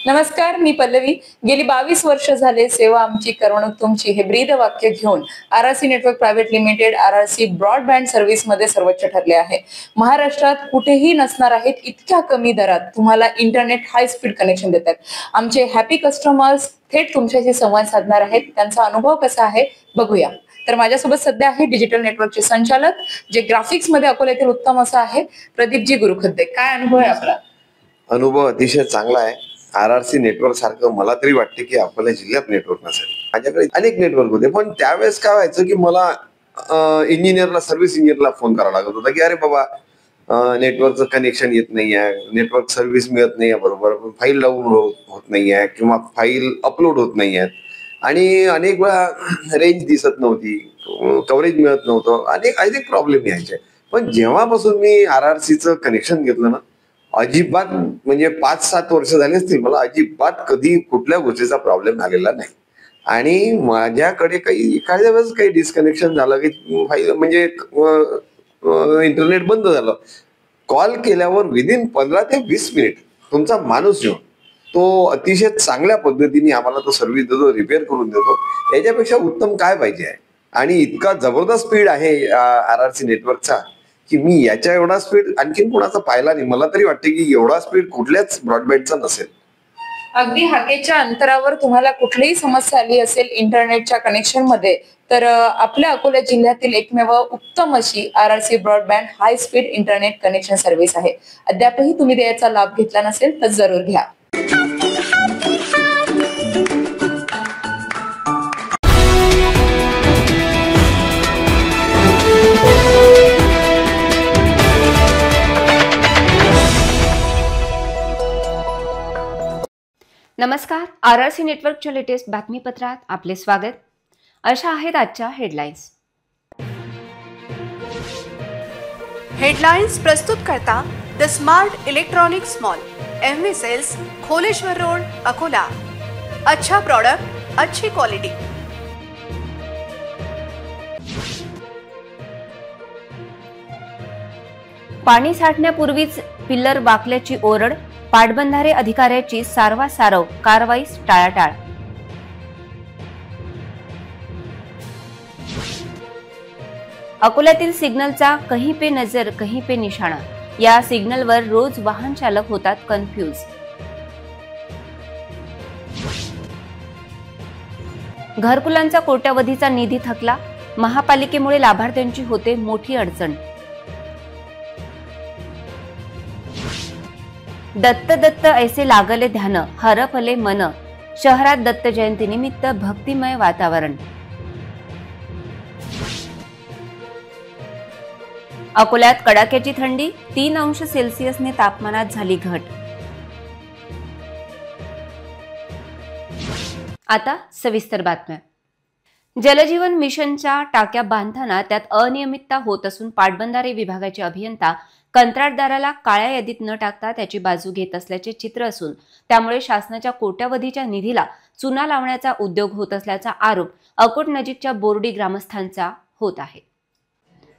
नमस्कार, मी पल्लवी. गेली 22 वर्ष झाले सेवा आमची करवणूक तुमची हे ब्रीद वाक्य घेऊन RRC network private limited RRC broadband service मध्ये सर्वोच्च ठरले आहे. महाराष्ट्रात कुठेही नसणार आहेत इतक्या कमी दरात तुम्हाला इंटरनेट हाय स्पीड कनेक्शन देतात. आमचे हॅपी कस्टमर्स थेट तुमच्याशी संवाद साधणार आहेत. त्यांचा अनुभव कसा आहे बघूया. तर माझ्यासोबत सध्या आहे डिजिटल नेटवर्कचे संचालक, जे ग्राफिक्स मध्ये अकोला येथील उत्तम असा आहे, प्रदीपजी गुरुखुद्दे. काय अनुभव आहे आपला? अनुभव अतिशय चांगला आहे. आरआरसी नेटवर्क सारखं मला तरी वाटते की आपल्या जिल्ह्यात नेटवर्क नसेल. माझ्याकडे अनेक नेटवर्क होते, पण त्यावेळेस काय व्हायचं की मला इंजिनियरला, सर्व्हिस इंजिनियरला फोन करावा लागत होता की अरे बाबा नेटवर्कचं कनेक्शन येत नाही आहे, नेटवर्क सर्व्हिस मिळत नाही आहे, बरोबर फाईल डाउनलोड होत नाही आहे किंवा फाईल अपलोड होत नाही आहेत, आणि अनेक वेळा रेंज दिसत नव्हती, कव्हरेज मिळत नव्हतं, अनेक प्रॉब्लेम यायचे. पण जेव्हापासून मी आरआरसीचं कनेक्शन घेतलं ना, अजिबात म्हणजे 5-7 वर्ष झाली असतील, मला अजिबात कधी कुठल्या गोष्टीचा प्रॉब्लेम आलेला नाही. आणि माझ्याकडे एखाद्या वेळेस काही डिस्कनेक्शन झालं की फाईल म्हणजे इंटरनेट बंद झालं, कॉल केल्यावर विदिन 15 ते 20 मिनिट तुमचा माणूस येऊन तो अतिशय चांगल्या पद्धतीने आम्हाला तो सर्व्हिस देतो, रिपेअर करून देतो. याच्यापेक्षा उत्तम काय पाहिजे आहे. आणि इतका जबरदस्त स्पीड आहे आरआरसी नेटवर्कचा की मी याच्या एवढा स्पीड आणखीन कोणाचा पाहिला नाही. मला तरी वाटते की एवढा स्पीड कुठल्याच ब्रॉडबँडचा नसेल. अगदी हाकेच्या अंतरावर तुम्हाला कुठलीही समस्या आली असेल इंटरनेटच्या कनेक्शन मध्ये, तर आपल्या अकोला जिल्ह्यातील एकमेव उत्तम अशी RRC broadband high speed internet connection service आहे. अद्यापही तुम्ही याचा लाभ घेतला नसेल तर जरूर घ्या. नमस्कार, आरआरसी नेटवर्कच्या लेटेस्ट बातमीपत्रात आपले स्वागत. अशा आहेत आजच्या हेडलाईन्स. हेडलाइन्स प्रस्तुत करता the smart electronics mall, MV sales, Kholeshwar road, Akola. अच्छा प्रोडक्ट, अच्छी क्वालिटी. पाणी साठण्यापूर्वीच पिल्लर वाकल्याची ओरड, पाटबंधारे अधिकाऱ्याची सारवासारव, कारवाईस टाळाटाळ. अकोल्यातील सिग्नलचा कहीं पे नजर कहीं पे निशाणा. या सिग्नलवर रोज वाहन चालक होतात कन्फ्यूज. घरकुलांचा कोट्यावधीचा निधी थकला, महापालिकेमुळे लाभार्थ्यांची होते मोठी अडचण. दत्त दत्त ऐसे लागले ध्यान, हरपले मन. शहरात दत्त जयंती निमित्त भक्तिमय वातावरण. अकोल्यात कडाक्याची थंडी, 3 अंश सेल्सिअसने तापमानात झाली घट. आता सविस्तर बातम्या. जलजीवन मिशनच्या टाक्या बांधताना त्यात अनियमितता होत असून पाटबंधारे विभागाचे अभियंता कंत्राटदाराला काळ्या यादीत न टाकता त्याची बाजू घेत असल्याचे चित्र असून त्यामुळे शासनाच्या कोट्यावधीच्या निधीला चुना लावण्याचा उद्योग होत असल्याचा आरोप अकोट नजीकच्या बोर्डी ग्रामस्थांचा होत आहे.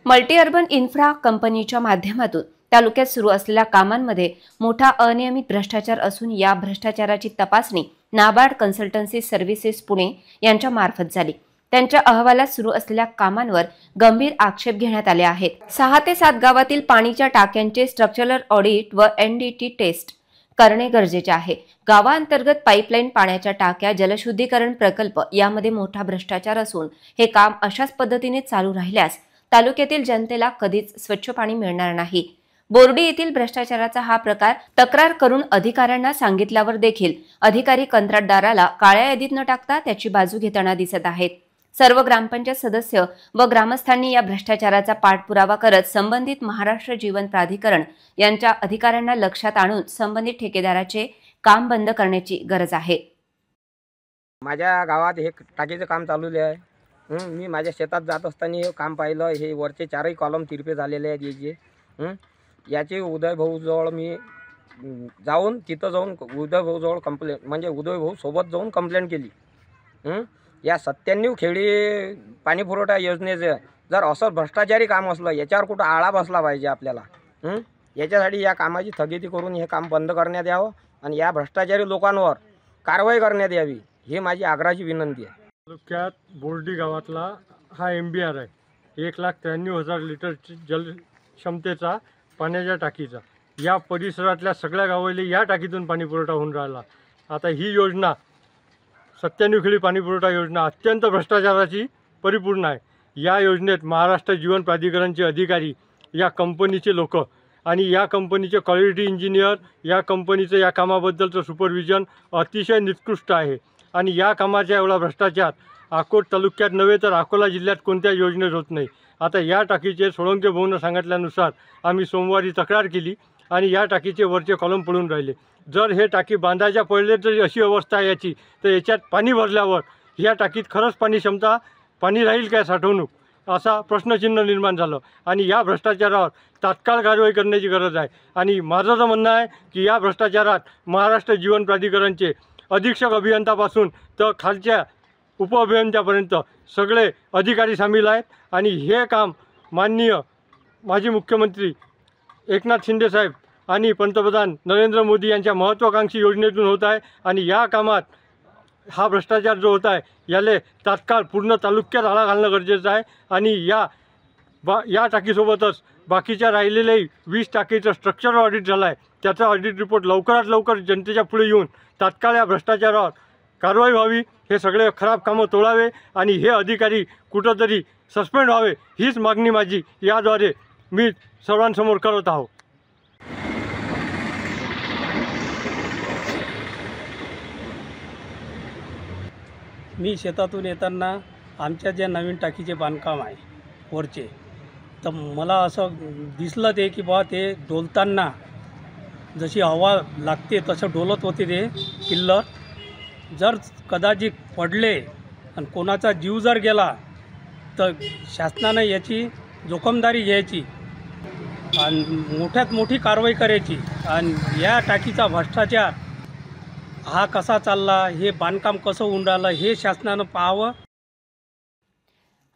मल्टी अर्बन इन्फ्रा कंपनीच्या माध्यमातून तालुक्यात सुरू असलेल्या कामांमध्ये मोठा अनियमित भ्रष्टाचार असून या भ्रष्टाचाराची तपासणी नाबार्ड कन्सल्टन्सी सर्व्हिसेस पुणे यांच्या मार्फत झाली. त्यांच्या अहवालात सुरू असलेल्या कामांवर गंभीर आक्षेप घेण्यात आले आहेत. 6 ते 7 गावातील पाणीच्या टाक्यांचे स्ट्रक्चरल ऑडिट व एनडीटी टेस्ट करणे गरजेचे आहे. गावांतर्गत पाईपलाईन, पाण्याच्या टाक्या, जलशुद्धीकरण प्रकल्प यामध्ये मोठा भ्रष्टाचार असून हे काम अशाच पद्धतीने चालू राहिल्यास तालुक्यातील जनतेला कधीच स्वच्छ पाणी मिळणार नाही. बोर्डी येथील भ्रष्टाचाराचा हा प्रकार तक्रार करून अधिकाऱ्यांना सांगितल्यावर देखील अधिकारी कंत्राटदाराला काळ्या यादीत न टाकता त्याची बाजू घेताना दिसत आहेत. सर्व ग्रामपंचायत सदस्य व ग्रामस्थांनी या भ्रष्टाचाराचा पाठपुरावा करत संबंधित महाराष्ट्र जीवन प्राधिकरण यांच्या अधिकाऱ्यांना लक्षात आणून संबंधित ठेकेदाराचे काम बंद करण्याची गरज आहे. माझ्या गावात हे टाकीचं काम चालू आहे. मी माझ्या शेतात जात असताना हे काम पाहिलं. हे वरचे 4ही कॉलम तिरपे झालेले आहेत. याचे उदय भाऊ जवळ मी जाऊन उदय भाऊ जवळ उदय भाऊ सोबत जाऊन कंप्लेंट केली. या 97 खेडी पाणी पुरवठा योजनेचं जर असं भ्रष्टाचारी काम असलं, याच्यावर कुठं आळा बसला पाहिजे आपल्याला. याच्यासाठी या कामाची स्थगिती करून हे काम बंद करण्यात यावं. आणि या भ्रष्टाचारी लोकांवर कारवाई करण्यात यावी, ही माझी आग्रहाची विनंती आहे. तालुक्यात बोर्डी गावातला हा MBR आहे. 1,93,000 लिटर जल क्षमतेचा पाण्याच्या टाकीचा. या परिसरातल्या सगळ्या गावाला या टाकीतून पाणी पुरवठा होऊन राहिला. आता ही योजना 97 खिळी पाणी पुरवठा योजना अत्यंत भ्रष्टाचाराची परिपूर्ण आहे. या योजनेत महाराष्ट्र जीवन प्राधिकरणचे अधिकारी, या कंपनीचे लोक आणि या कंपनीचे क्वालिटी इंजिनियर, या कंपनीचं या कामाबद्दलचं सुपरविजन अतिशय निकृष्ट आहे. आणि या कामाचा एवढा भ्रष्टाचार अकोट तालुक्यात नव्हे तर अकोला जिल्ह्यात कोणत्या योजनेत होत नाही. आता या टाकीचे सोळंके भाऊनं सांगितल्यानुसार आम्ही सोमवारी तक्रार केली आणि या टाकीचे वरचे कॉलम पडून राहिले. जर हे टाकी बांधायच्या पहिले जर अशी अवस्था आहे याची, तर याच्यात पाणी भरल्यावर या टाकीत खरंच पाणी राहील काय साठवणूक, असा प्रश्नचिन्ह निर्माण झालं. आणि या भ्रष्टाचारावर तात्काळ कारवाई करण्याची गरज आहे. आणि माझं तर म्हणणं आहे की या भ्रष्टाचारात महाराष्ट्र जीवन प्राधिकरणचे अधीक्षक अभियंतापासून तर खालच्या उपअभियंत्यापर्यंत सगळे अधिकारी सामील आहेत. आणि हे काम माननीय माजी मुख्यमंत्री एकनाथ शिंदे साहेब आणि पंतप्रधान नरेंद्र मोदी यांच्या महत्त्वाकांक्षी योजनेतून होत आहे. आणि या कामात हा भ्रष्टाचार जो होत आहे याले तात्काळ पूर्ण तालुक्यात आळा घालणं गरजेचं आहे. आणि या टाकीसोबतच बाकीच्या राहिलेल्याही 20 टाकीचं स्ट्रक्चर ऑडिट झालं आहे. त्याचा ऑडिट रिपोर्ट लवकरात लवकर जनतेच्या पुढे येऊन तात्काळ या भ्रष्टाचारावर कारवाई व्हावी. हे सगळे खराब कामं तोडावे आणि हे अधिकारी कुठंतरी सस्पेंड व्हावे, हीच मागणी माझी याद्वारे मी सर्वांसमोर करत आहोत. मी शेतातून येताना आमच्या जे नवीन टाकीचे बांधकाम आहे वरचे, तर मला असं दिसलं ते की बा ते डोलताना जशी हवा लागते तसं डोलत होते ते पिल्लर. जर कदाचित पडले आणि कोणाचा जीव जर गेला तर शासनानं याची जोखमदारी घ्यायची आणि मोठ्यात मोठी कारवाई करायची. आणि या टाकीचा भ्रष्टाचार हा कसा चालला, हे बांधकाम कसं होऊन राहिलं, हे शासनानं पाहावं.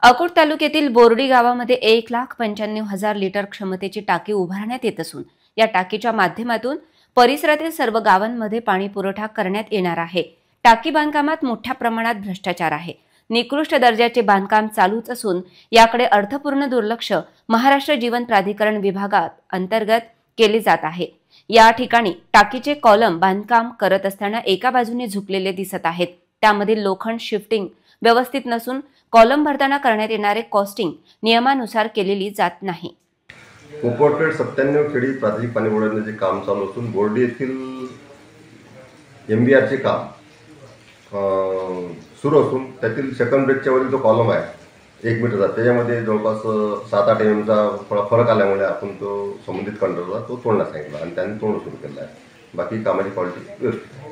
अकोट तालुक्यातील बोर्डी गावामध्ये 1,95,000 लिटर क्षमतेची टाकी उभारण्यात येत असून या टाकीच्या माध्यमातून परिसरातील सर्व गावांमध्ये पाणी पुरवठा करण्यात येणार आहे. टाकी बांधकामात मोठ्या प्रमाणात भ्रष्टाचार आहे. निकृष्ट दर्जाचे बांधकाम चालूच असून याकडे अर्थपूर्ण दुर्लक्ष महाराष्ट्र जीवन प्राधिकरण विभागात अंतर्गत केले जात आहे. या ठिकाणी टाकीचे कॉलम बांधकाम करत असताना एका बाजूने झुकलेले दिसत आहेत. त्यामधील लोखंड शिफ्टिंग व्यवस्थित नसून कॉलम भरताना करण्यात येणारे कॉस्टिंग नियमानुसार केलेली जात नाही. कोपोर्टेड 97 खेडी प्राथमिक पाणी पुरवठ्याचे काम चालू असून बोर्डी येथील MBRचे काम सुरू असून त्यातील सेकंड ब्रेकच्या वरील जो कॉलम आहे 1 मीटरचा, त्याच्यामध्ये जवळपास 7-8 mm थोडा फरक आल्यामुळे आपण तो संबंधित कंट्रोलरला तो तोडण्यास सांगितला आणि त्यांनी तोडणं सुरू केलं आहे. बाकी कामाची क्वालिटी व्यवस्थित.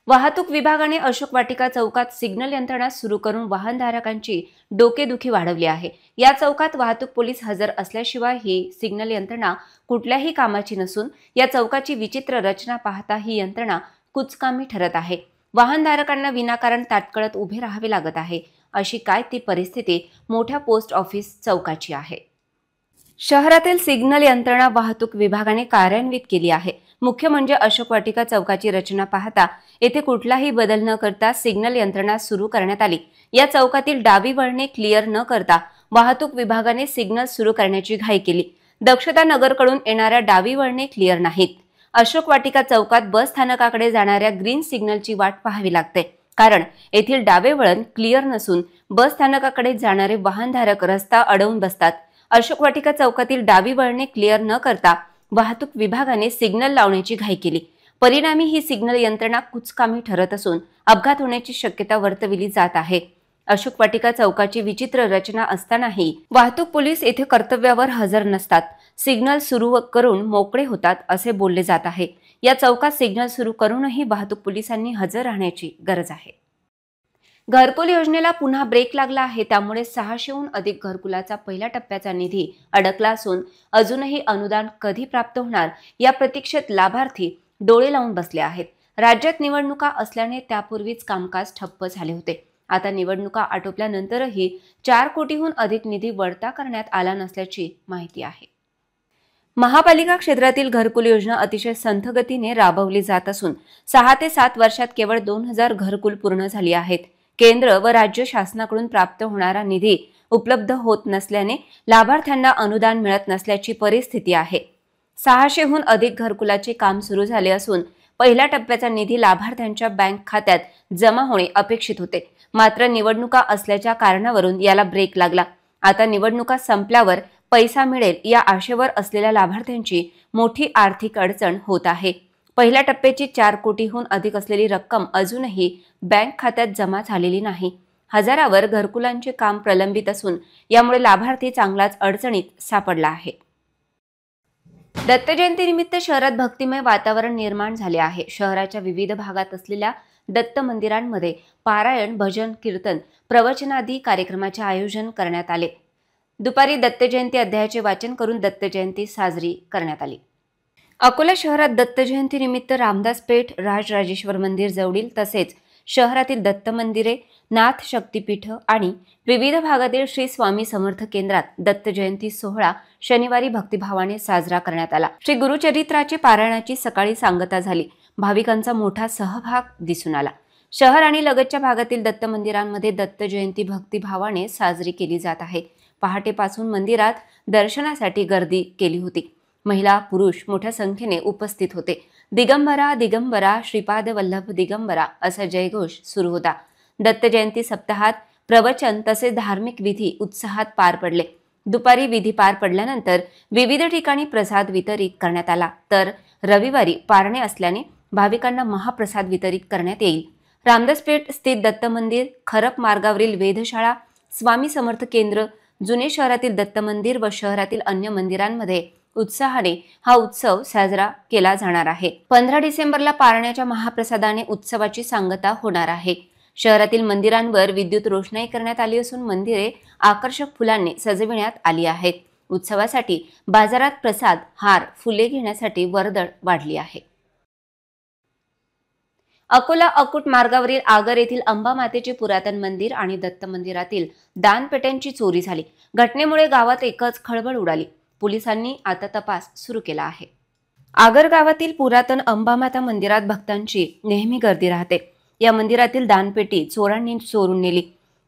वाहतूक विभागाने अशोक वाटिका चौकात सिग्नल यंत्रणा सुरू करून वाहनधारकांची डोकेदुखी वाढवली आहे. या चौकात वाहतूक पोलीस हजर असल्याशिवाय ही सिग्नल यंत्रणा कुठल्याही कामाची नसून या चौकाची विचित्र रचना पाहता ही यंत्रणा कुचकामी ठरत आहे. वाहनधारकांना विनाकारण ताटकळत उभे राहावे लागत आहे. अशी काय ती परिस्थिती मोठ्या पोस्ट ऑफिस चौकाची आहे. शहरातील सिग्नल यंत्रणा वाहतूक विभागाने कार्यान्वित केली आहे. मुख्य म्हणजे अशोक वाटिका चौकाची रचना पाहता येथे कुठलाही बदल न करता सिग्नल यंत्रणा सुरू करण्यात आली. या चौकातील डावी वळणे क्लिअर न करता वाहतूक विभागाने सिग्नल सुरू करण्याची घाई केली. दक्षता नगरकडून येणाऱ्या डावी वळणे क्लिअर नाहीत. अशोक वाटिका चौकात बस स्थानकाकडे जाणाऱ्या ग्रीन सिग्नलची वाट पाहावी लागते, कारण येथील डावे वळण क्लिअर नसून बस स्थानकाकडे जाणारे वाहनधारक रस्ता अडवून बसतात. अशोक वाटिका चौकातील डावी वळणे क्लिअर न करता वाहतूक विभागाने सिग्नल लावण्याची घाई केली. परिणामी ही सिग्नल यंत्रणा कुचकामी ठरत असून अपघात होण्याची शक्यता वर्तविली जात आहे. अशोक वाटिका चौकाची विचित्र रचना असतानाही वाहतूक पोलीस येथे कर्तव्यावर हजर नसतात. सिग्नल सुरू करून मोकळे होतात असे बोलले जात आहे. या चौकात सिग्नल सुरू करूनही वाहतूक पोलिसांनी हजर राहण्याची गरज आहे. घरकुल योजनेला पुन्हा ब्रेक लागला आहे. त्यामुळे 600हून अधिक घरकुलाचा पहिल्या टप्प्याचा निधी अडकला असून अजूनही अनुदान कधी प्राप्त होणार या प्रतीक्षेत लाभार्थी डोळे लावून बसले आहेत. राज्यात निवडणुका असल्याने त्यापूर्वीच कामकाज ठप्प झाले होते. आता निवडणुका आटोपल्यानंतरही 4 कोटीहून अधिक निधी वळता करण्यात आला नसल्याची माहिती आहे. महापालिका क्षेत्रातील घरकुल योजना अतिशय संथ गतीने राबवली जात असून 6 ते 7 वर्षात केवळ 2000 घरकुल पूर्ण झाली आहेत. केंद्र व राज्य शासनाकडून प्राप्त होणारा निधी उपलब्ध होत नसल्याने लाभार्थ्यांना अनुदान मिळत नसल्याची परिस्थिती आहे. 600हून अधिक घरकुलाचे काम सुरू झाले असून पहिल्या टप्प्याचा निधी लाभार्थ्यांच्या बँक खात्यात जमा होणे अपेक्षित होते. मात्र निवडणुका असल्याच्या कारणावरून याला ब्रेक लागला. आता निवडणुका संपल्यावर पैसा मिळेल या आशेवर असलेल्या लाभार्थ्यांची मोठी आर्थिक अडचण होत आहे. पहिल्या टप्प्याची 4 कोटीहून अधिक असलेली रक्कम अजूनही बँक खात्यात जमा झालेली नाही. हजारावर घरकुलांचे काम प्रलंबित असून यामुळे लाभार्थी चांगलाच अडचणीत सापडला आहे. दत्त जयंतीनिमित्त शहरात भक्तिमय वातावरण निर्माण झाले आहे. शहराच्या विविध भागात असलेल्या दत्त मंदिरांमध्ये पारायण, भजन, कीर्तन, प्रवचनादी कार्यक्रमाचे आयोजन करण्यात आले. दुपारी दत्त जयंती अध्यायाचे वाचन करून दत्त जयंती साजरी करण्यात आली. अकोला शहरात दत्त जयंतीनिमित्त रामदास पेठ, राजराजेश्वर मंदिर जवळील तसेच शहरातील दत्त मंदिरे, नाथ शक्तीपीठ आणि विविध भागातील श्री स्वामी समर्थ केंद्रात दत्त जयंती सोहळा शनिवारी भक्तिभावाने साजरा करण्यात आला. श्री गुरुचरित्राचे पारायणाची सकाळी सांगता झाली. भाविकांचा मोठा सहभाग दिसून आला. शहर आणि लगतच्या भागातील दत्त मंदिरांमध्ये दत्त जयंती भक्तिभावाने साजरी केली जात आहे. पहाटेपासून मंदिरात दर्शनासाठी गर्दी केली होती. महिला, पुरुष मोठ्या संख्येने उपस्थित होते. दिगंबरा दिगंबरा श्रीपाद वल्लभ दिगंबरा असा जयघोष सुरू होता. दत्त जयंती सप्ताहात प्रवचन तसेच धार्मिक विधी उत्साहात पार पडले. दुपारी विधी पार पडल्यानंतर विविध ठिकाणी प्रसाद वितरित करण्यात आला. तर रविवारी पारणे असल्याने भाविकांना महाप्रसाद वितरित करण्यात येईल. रामदासपेठ स्थित दत्त मंदिर, खरप मार्गावरील वेधशाळा, स्वामी समर्थ केंद्र, जुने शहरातील दत्त मंदिर व शहरातील अन्य मंदिरांमध्ये उत्साहाने हा उत्सव साजरा केला जाणार आहे. 15 डिसेंबरला पारण्याच्या महाप्रसादाने उत्सवाची सांगता होणार आहे. शहरातील मंदिरांवर विद्युत रोषणाई करण्यात आली असून मंदिरे आकर्षक फुलांनी सजविण्यात आली आहेत. उत्सवासाठी बाजारात प्रसाद, हार, फुले घेण्यासाठी वर्दळ वाढली आहे. अकोला अकुट मार्गावरील आगर येथील अंबामातेचे पुरातन मंदिर आणि दत्त मंदिरातील दानपेट्यांची चोरी झाली. घटनेमुळे गावात एकच खळबळ उडाली. पोलिसांनी आता तपास सुरू केला आहे. आगर गावातील पुरातन अंबामाता मंदिरात भक्तांची नेहमी गर्दी राहते. या मंदिरातील दानपेटी चोरांनी चोरून नेली.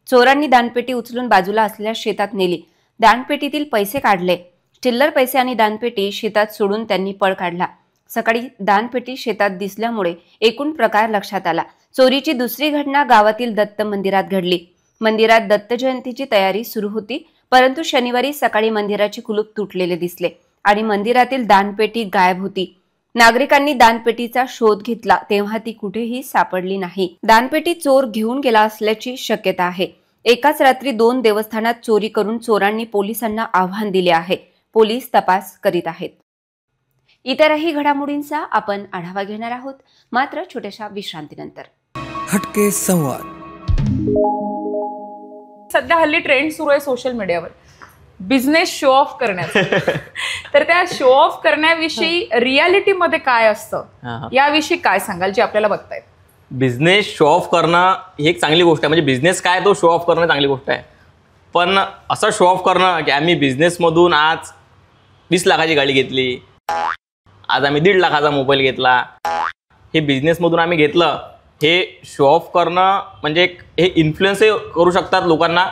चोरांनी दानपेटी उचलून बाजूला असलेल्या शेतात नेली. दानपेटीतील पैसे काढले. चिल्लर पैसे आणि दानपेटी शेतात सोडून त्यांनी पळ काढला. सकाळी दानपेटी शेतात दिसल्यामुळे एकूण प्रकार लक्षात आला. चोरीची दुसरी घटना गावातील दत्त मंदिरात घडली. मंदिरात दत्त जयंतीची तयारी सुरू होती, परंतु शनिवारी सकाळी मंदिराचे कुलूप तुटलेले दिसले आणि मंदिरातील दानपेटी गायब होती. नागरिकांनी दानपेटीचा शोध घेतला तेव्हा ती कुठेही सापडली नाही. दानपेटी चोर घेऊन गेला असल्याची शक्यता आहे. एकाच रात्री 2 देवस्थानात चोरी करून चोरांनी पोलिसांना आव्हान दिले आहे. पोलीस तपास करीत आहेत. इतरही घडामोडींचा आपण आढावा घेणार आहोत, मात्र छोट्याशा विश्रांतीनंतर. हटके संवाद. सध्या हल्ली ट्रेंड सुरू आहे सोशल मीडियावर बिझनेस शो ऑफ करण्याचा. तर त्या शो ऑफ करण्याविषयी रियालिटी मध्ये काय असतं याविषयी काय सांगाल जे आपल्याला बघतायत? बिझनेस शो ऑफ करणं ही एक चांगली गोष्ट आहे. म्हणजे बिझनेस काय तो शो ऑफ करणं चांगली गोष्ट आहे. पण असं शो ऑफ करणं की आम्ही बिझनेसमधून आज 20 लाखाची गाडी घेतली, आज आम्ही 1.5 लाखाचा मोबाईल घेतला, हे बिझनेसमधून आम्ही घेतलं, हे शो ऑफ करणं म्हणजे हे इन्फ्लुएन्स करू शकतात लोकांना,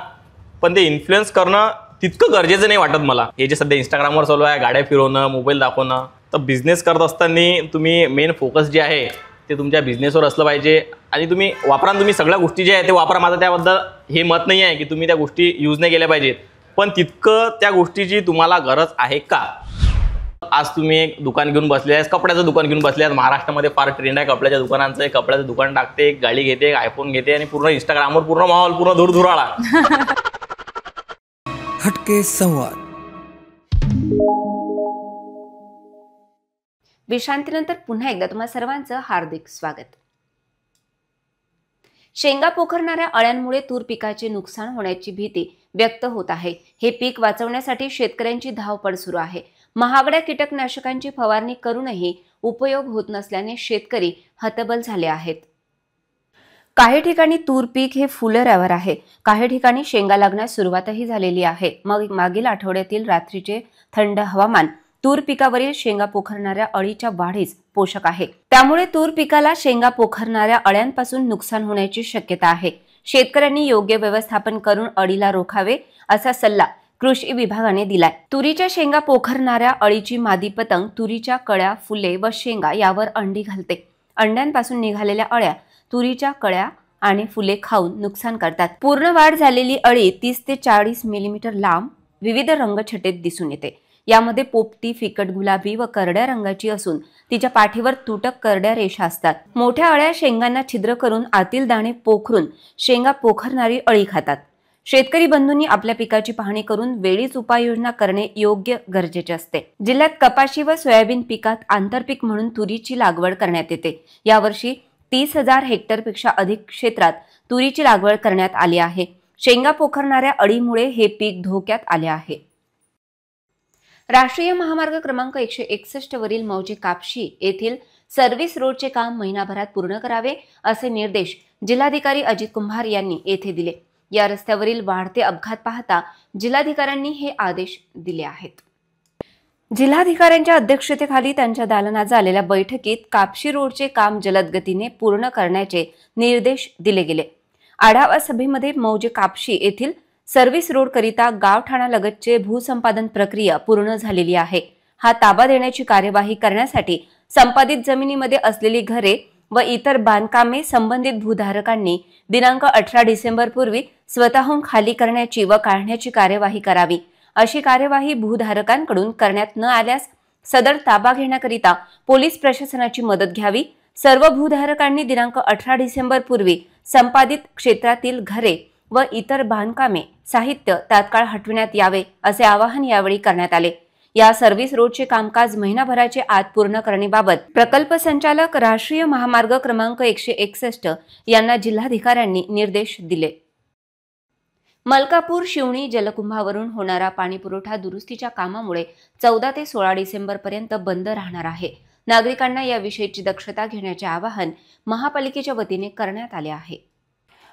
पण ते इन्फ्लुएन्स करणं तितकं गरजेचं नाही वाटत मला. हे जे सध्या इंस्टाग्रामवर चालू आहे, गाड्या फिरवणं, मोबाईल दाखवणं, तर बिझनेस करत असताना तुम्ही मेन फोकस जे आहे ते तुमच्या बिझनेसवर असलं पाहिजे. आणि तुम्ही वापरा, तुम्ही सगळ्या गोष्टी ज्या आहेत ते वापरा. माझं त्याबद्दल हे मत नाही आहे की तुम्ही त्या गोष्टी यूज नाही केल्या पाहिजेत, पण तितकं त्या गोष्टीची तुम्हाला गरज आहे का? आज तुम्ही एक दुकान घेऊन बसले आहे, कपड्याचं दुकान घेऊन बसले आहेत. महाराष्ट्रामध्ये फार ट्रेंड आहे कपड्याच्या दुकानांचं. एक कपड्याचं दुकान टाकते, एक गाडी घेते, एक आयफोन घेते आणि पूर्ण इंस्टाग्रामवर पूर्ण माहोल, पूर्ण धुरधुराळा. हटके संवाद. विश्रांतीनंतर पुन्हा एकदा तुम्हा सर्वांचं हार्दिक स्वागत. शेंगा पोखरणाऱ्या अळ्यांमुळे तूर पिकाचे नुकसान होण्याची भीती व्यक्त होत आहे. हे पीक वाचवण्यासाठी शेतकऱ्यांची धावपळ सुरू आहे. महागड्या कीटकनाशकांची फवारणी करूनही उपयोग होत नसल्याने शेतकरी हतबल झाले आहेत. काही ठिकाणी तूर पीक हे फुलोऱ्यावर आहे. काही ठिकाणी शेंगा लागण्यास सुरुवातही झालेली आहे. मग मागील आठवड्यातील रात्रीचे थंड हवामान तूर पिकावरील शेंगा पोखरणाऱ्या अळीच्या वाढीस पोषक आहे. त्यामुळे तूर पिकाला शेंगा पोखरणाऱ्या अळ्यांपासून नुकसान होण्याची शक्यता आहे. शेतकऱ्यांनी योग्य व्यवस्थापन करून अळीला रोखावे असा सल्ला कृषी विभागाने दिलाय. तुरीच्या शेंगा पोखरणाऱ्या अळीची मादी पतंग तुरीच्या कळ्या, फुले व शेंगा यावर अंडी घालते. अंड्यांपासून निघालेल्या अळ्या तुरीच्या कळ्या आणि फुले खाऊन नुकसान करतात. पूर्ण वाढ झालेली अळी 30 ते 40 मिलीमीटर लांब विविध रंगछटेत दिसून येते. यामध्ये पोपटी, फिकट गुलाबी व करड्या रंगाची असून तिच्या पाठीवर तुटक करड्या रेषा असतात. मोठ्या अळ्या शेंगांना छिद्र करून आतील दाणे पोखरून शेंगा पोखरणारी अळी खातात. शेतकरी बंधूंनी आपल्या पिकाची पाहणी करून वेळीच उपाययोजना करणे योग्य गरजेचे असते. जिल्ह्यात कपाशी व सोयाबीन पिकात आंतरपीक म्हणून तुरीची लागवड करण्यात येते. यावर्षी 30,000 हेक्टरपेक्षा अधिक क्षेत्रात तुरीची लागवड करण्यात आली आहे. शेंगा पोखरणाऱ्या अळीमुळे हे पीक धोक्यात आले आहे. राष्ट्रीय महामार्ग क्रमांक 161 वरील मौजे कापशी येथील सर्व्हिस रोडचे काम महिनाभरात पूर्ण करावे असे निर्देश जिल्हाधिकारी अजित कुंभार यांनी येथे दिले. या रस्त्यावरील वाढते अपघात पाहता जिल्हाधिकाऱ्यांनी हे आदेश दिले आहेत. जिल्हाधिकाऱ्यांच्या अध्यक्षतेखाली त्यांच्या दालनात झालेल्या बैठकीत कापशी रोडचे काम जलद गतीने पूर्ण करण्याचे निर्देश दिले गेले. आढावा सभेमध्ये मौजे कापशी येथील सर्व्हिस रोड करिता गावठाणालगतचे भूसंपादन प्रक्रिया पूर्ण झालेली आहे. हा ताबा देण्याची कार्यवाही करण्यासाठी संपादित जमिनीमध्ये असलेली घरे व इतर बांधकामे संबंधित भूधारकांनी दिनांक 18 डिसेंबर पूर्वी स्वतःहून खाली करण्याची व काढण्याची कार्यवाही करावी. अशी कार्यवाही भूधारकांकडून करण्यात न आल्यास सदर ताबा घेण्याकरिता पोलीस प्रशासनाची मदत घ्यावी. सर्व भूधारकांनी दिनांक 18 डिसेंबर पूर्वी संपादित क्षेत्रातील घरे व इतर बांधकामे साहित्य तात्काळ हटविण्यात यावे असे आवाहन यावेळी करण्यात आले. या सर्व्हिस रोडचे कामकाज महिनाभराचे आत पूर्ण करण्याबाबत प्रकल्प संचालक राष्ट्रीय महामार्ग क्रमांक 161 यांना जिल्हाधिकाऱ्यांनी निर्देश दिले. मलकापूर शिवणी जलकुंभावरून होणारा पाणीपुरवठा दुरुस्तीच्या कामामुळे 14 ते 16 डिसेंबर पर्यंत बंद राहणार आहे. नागरिकांना याविषयीची दक्षता घेण्याचे आवाहन महापालिकेच्या वतीने करण्यात आले आहे.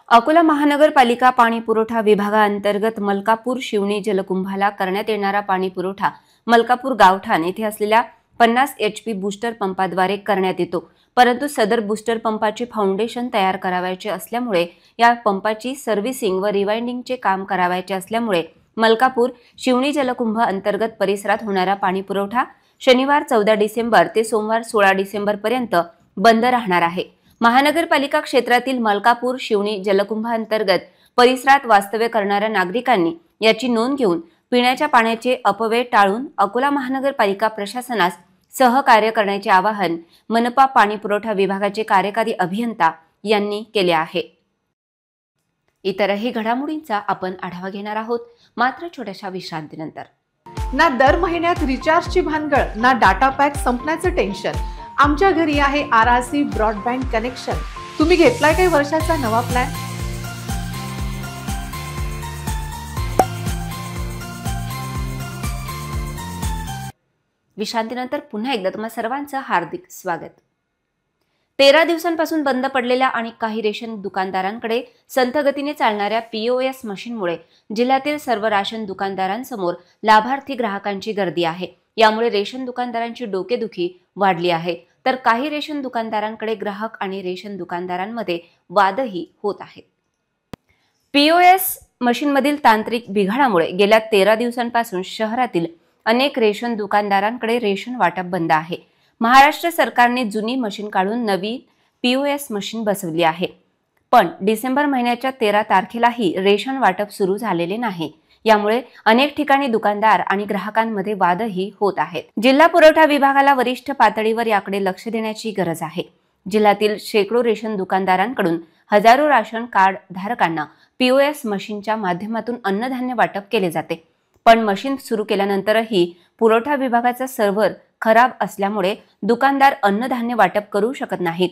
अकोला महानगरपालिका पाणीपुरवठा विभागाअंतर्गत मलकापूर शिवणी जलकुंभाला करण्यात येणारा पाणीपुरवठा मलकापूर गावठाण येथे असलेल्या 50 HP बूस्टर पंपाद्वारे करण्यात येतो. परंतु सदर बूस्टर पंपाचे फाउंडेशन तयार करावयाचे असल्यामुळे या पंपाची सर्व्हिसिंग व रिवाइंडिंगचे काम करावयाचे असल्यामुळे मलकापूर शिवणी जलकुंभ अंतर्गत परिसरात होणारा पाणीपुरवठा शनिवार 14 डिसेंबर ते सोमवार 16 डिसेंबर पर्यंत बंद राहणार आहे. महानगरपालिका क्षेत्रातील मलकापूर शिवणी जलकुंभ अंतर्गत परिसरात वास्तव्य करणाऱ्या नागरिकांनी याची नोंद घेऊन पिण्याच्या पाण्याचे अपव्यय टाळून अकोला महानगरपालिका प्रशासनास सहकार्य करण्याचे आवाहन मनपा पाणीपुरवठा विभागाचे कार्यकारी अभियंता यांनी केले आहे. इतरही घडामोडींचा आपण आढावा घेणार आहोत, मात्र छोट्याशा विश्रांतीनंतर. ना दर महिन्यात रिचार्जची भानगड, ना डाटा पॅक संपण्याचं टेन्शन. आमच्या घरी आहे RRC ब्रॉडबँड कनेक्शन. तुम्ही घेतलाय काही वर्षाचा नवा प्लॅन? विश्रांतीनंतर पुन्हा एकदा तुम्हा सर्वांचं हार्दिक स्वागत. 13 दिवसांपासून बंद पडलेल्या आणि काही रेशन दुकानदारांकडे संथ गतीने चालणाऱ्या POS मशीनमुळे जिल्ह्यातील सर्व राशन दुकानदारांसमोर लाभार्थी ग्राहकांची गर्दी आहे. यामुळे रेशन दुकानदारांची डोकेदुखी वाढली आहे, तर काही रेशन दुकानदारांकडे ग्राहक आणि रेशन दुकानदारांमध्ये वादही होत आहेत. POS मशीनमधील तांत्रिक बिघाडामुळे गेल्या 13 दिवसांपासून शहरातील अनेक रेशन दुकानदारांकडे रेशन वाटप बंद आहे. महाराष्ट्र सरकारने जुनी मशीन काढून नवी POS मशीन बसवली आहे, पण डिसेंबर महिन्याच्या 13 तारखेलाही रेशन वाटप सुरू झालेले नाही. यामुळे अनेक ठिकाणी दुकानदार आणि ग्राहकांमध्ये वादही होत आहेत. जिल्हा पुरवठा विभागाला वरिष्ठ पातळीवर याकडे लक्ष देण्याची गरज आहे. जिल्ह्यातील शेकडो रेशन दुकानदारांकडून हजारो राशन कार्ड धारकांना POS मशीनच्या माध्यमातून अन्नधान्य वाटप केले जाते, पण मशीन सुरू केल्यानंतरही पुरवठा विभागाचा सर्व्हर खराब असल्यामुळे दुकानदार अन्नधान्य वाटप करू शकत नाहीत.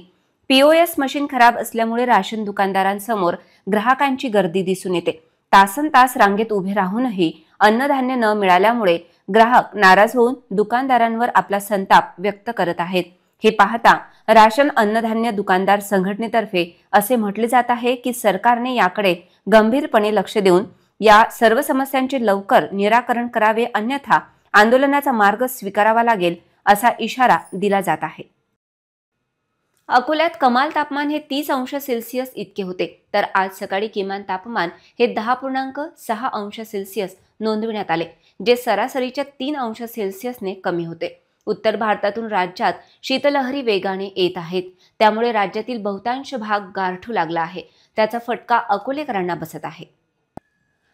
POS मशीन खराब असल्यामुळे राशन दुकानदारांसमोर ग्राहकांची गर्दी दिसून येते. तासनतास रांगेत उभे राहूनही अन्नधान्य न मिळाल्यामुळे ग्राहक नाराज होऊन दुकानदारांवर आपला संताप व्यक्त करत आहेत. हे पाहता राशन अन्नधान्य दुकानदार संघटनेतर्फे असे म्हटले जात आहे की सरकारने याकडे गंभीरपणे लक्ष देऊन या सर्व समस्यांचे लवकर निराकरण करावे, अन्यथा आंदोलनाचा मार्ग स्वीकारावा लागेल असा इशारा दिला जात आहे. अकोल्यात कमाल तापमान हे 30 अंश सेल्सिअस इतके होते, तर आज सकाळी किमान तापमान हे 10.6 अंश सेल्सिअस नोंदविण्यात आले, जे सरासरीच्या 3 अंश सेल्सिअसने कमी होते. उत्तर भारतातून राज्यात शीतलहरी वेगाने येत आहेत, त्यामुळे राज्यातील बहुतांश भाग गारठू लागला आहे. त्याचा फटका अकोलेकरांना बसत आहे.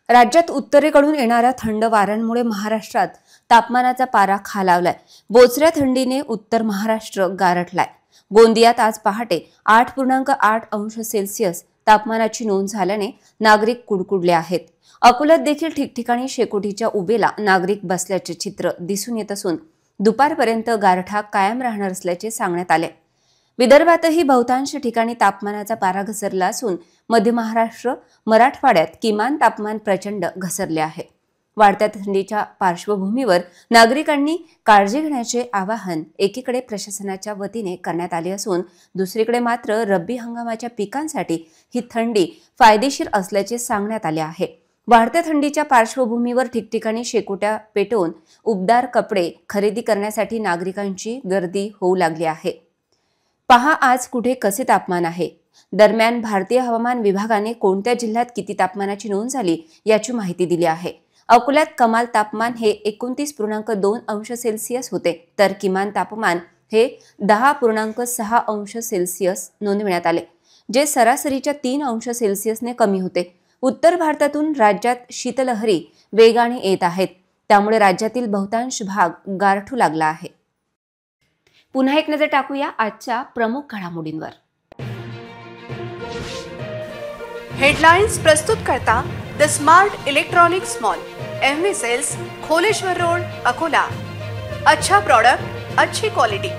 राज्यात उत्तरेकडून येणाऱ्या थंड वाऱ्यांमुळे महाराष्ट्रात तापमानाचा पारा खालावलाय. बोचऱ्या थंडीने उत्तर महाराष्ट्र गारठलाय. गोंदियात आज पहाटे 8.8 अंश सेल्सिअस तापमानाची नोंद झाल्याने नागरिक कुडकुडले आहेत. अकोल्यात देखील ठिकठिकाणी शेकोटीच्या उभेला नागरिक बसल्याचे चित्र दिसून येत असून दुपारपर्यंत गारठा कायम राहणार असल्याचे सांगण्यात आले. विदर्भातही बहुतांश ठिकाणी तापमानाचा पारा घसरला असून मध्य महाराष्ट्र, मराठवाड्यात किमान तापमान प्रचंड घसरले आहे. वाढत्या थंडीच्या पार्श्वभूमीवर नागरिकांनी काळजी घेण्याचे आवाहन एकीकडे प्रशासनाच्या वतीने करण्यात आले असून दुसरीकडे मात्र रब्बी हंगामाच्या पिकांसाठी ही थंडी फायदेशीर असल्याचे सांगण्यात आले आहे. वाढत्या थंडीच्या पार्श्वभूमीवर ठिकठिकाणी शेकोट्या पेटवून उबदार कपडे खरेदी करण्यासाठी नागरिकांची गर्दी होऊ लागली आहे. पहा आज कुठे कसे तापमान आहे. दरम्यान भारतीय हवामान विभागाने कोणत्या जिल्ह्यात किती तापमानाची नोंद झाली याची माहिती दिली आहे. अकोल्यात कमाल तापमान हे 29.2 अंश सेल्सिअस होते, तर किमान तापमान हे 10.6 अंश सेल्सिअस नोंदविण्यात आले, जे सरासरीच्या 3 अंश सेल्सिअसने कमी होते. उत्तर भारतातून राज्यात शीतलहरी वेगाने येत आहेत, त्यामुळे राज्यातील बहुतांश भाग गारठू लागला आहे. पुन्हा एक नजर टाकूया आजच्या प्रमुख घडामोडींवर. हेडलाइन्स प्रस्तुत करता the smart electronics mall, MV sales, Kholeshwar road, Akola. अच्छा प्रोडक्ट, अच्छी क्वालिटी.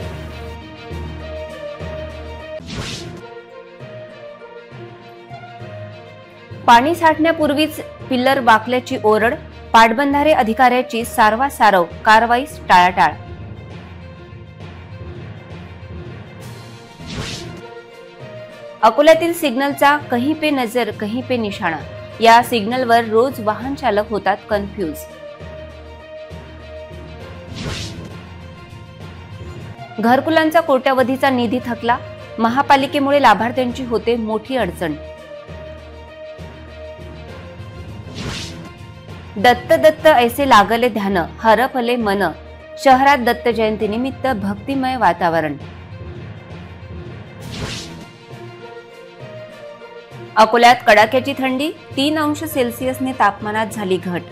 पाणी साठण्यापूर्वीच पिल्लर वाकल्याची ओरड, पाटबंधारे अधिकाऱ्याची सारवासारव, कारवाईस टाळाटाळ. अकोल्यातील सिग्नलचा कहीं पे नजर कहीं पे निशाणा, या सिग्नलवर रोज वाहन चालक होतात कन्फ्यूज. घरकुलांचा कोट्यावधीचा निधी थकला, महापालिकेमुळे लाभार्थ्यांची होते मोठी अडचण. दत्त दत्त ऐसे लागले ध्यान, हरपले मन, शहरात दत्त जयंतीनिमित्त भक्तिमय वातावरण. अकोल्यात कडाक्याची थंडी, 3 अंश सेल्सिअसने तापमानात झाली घट.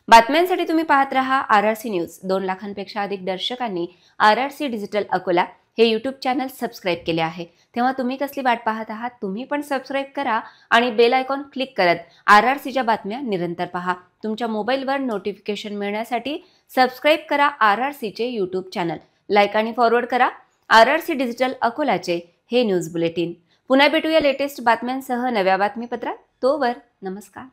बातम्यांसाठी तुम्ही पाहत रहा RRC न्यूज. 2 लाखांपेक्षा अधिक दर्शकांनी RRC डिजिटल अकोला हे यूट्यूब चॅनल सबस्क्राईब केले आहे. तेव्हा तुम्ही कसली वाट पाहत आहात? तुम्ही पण सबस्क्राईब करा आणि बेल आयकॉन क्लिक करत RRCच्या बातम्या निरंतर पहा. तुमच्या मोबाईलवर नोटिफिकेशन मिळण्यासाठी सबस्क्राईब करा RRCचे यूट्यूब चॅनल. लाईक आणि फॉरवर्ड करा RRC डिजिटल अकोलाचे हे न्यूज बुलेटिन. पुन्हा भेटूया लेटेस्ट बातम्यांसह नव्या बातमीपत्रात. तोवर नमस्कार.